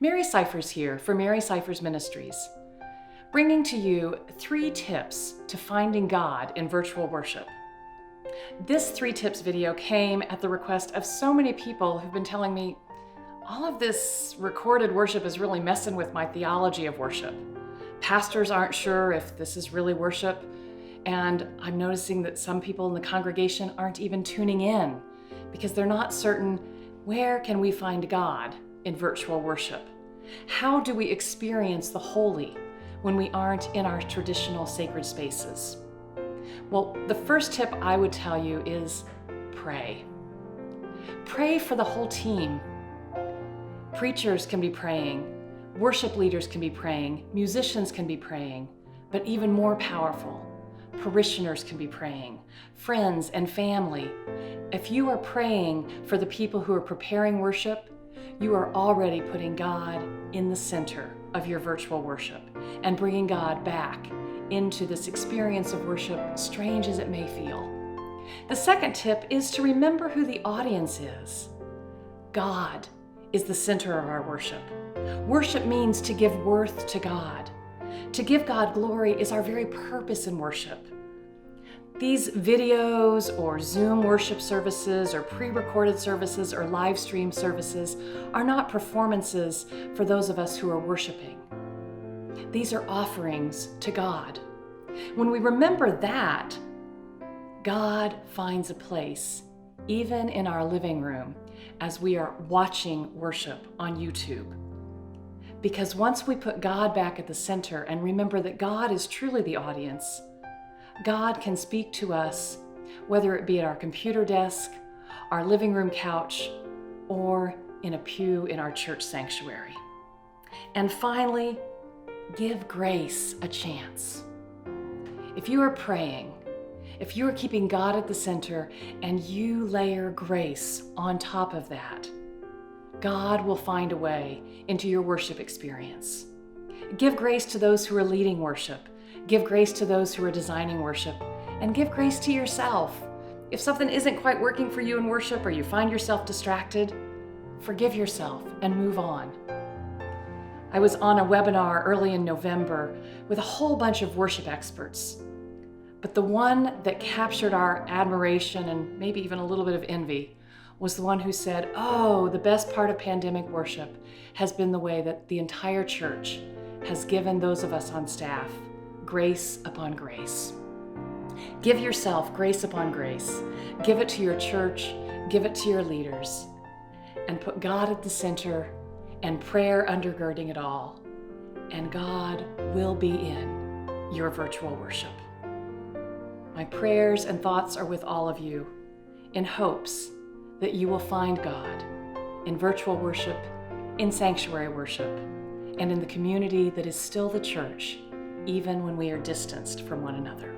Mary Scifres here for Mary Scifres Ministries, bringing to you 3 tips to finding God in virtual worship. This 3 tips video came at the request of so many people who've been telling me, all of this recorded worship is really messing with my theology of worship. Pastors aren't sure if this is really worship, and I'm noticing that some people in the congregation aren't even tuning in because they're not certain, where can we find God in virtual worship? How do we experience the holy when we aren't in our traditional sacred spaces? Well, the first tip I would tell you is pray. Pray for the whole team. Preachers can be praying, worship leaders can be praying, musicians can be praying, but even more powerful, parishioners can be praying, friends and family. If you are praying for the people who are preparing worship, you are already putting God in the center of your virtual worship and bringing God back into this experience of worship, strange as it may feel. The second tip is to remember who the audience is. God is the center of our worship. Worship means to give worth to God. To give God glory is our very purpose in worship. These videos or Zoom worship services or pre-recorded services or live stream services are not performances for those of us who are worshiping. These are offerings to God. When we remember that, God finds a place even in our living room as we are watching worship on YouTube. Because once we put God back at the center and remember that God is truly the audience, God can speak to us, whether it be at our computer desk, our living room couch, or in a pew in our church sanctuary. And finally, give grace a chance. If you are praying, if you are keeping God at the center and you layer grace on top of that, God will find a way into your worship experience. Give grace to those who are leading worship. Give grace to those who are designing worship, and give grace to yourself. If something isn't quite working for you in worship or you find yourself distracted, forgive yourself and move on. I was on a webinar early in November with a whole bunch of worship experts, but the one that captured our admiration and maybe even a little bit of envy was the one who said, "Oh, the best part of pandemic worship has been the way that the entire church has given those of us on staff grace upon grace." Give yourself grace upon grace. Give it to your church, give it to your leaders, and put God at the center and prayer undergirding it all. And God will be in your virtual worship. My prayers and thoughts are with all of you in hopes that you will find God in virtual worship, in sanctuary worship, and in the community that is still the church, even when we are distanced from one another.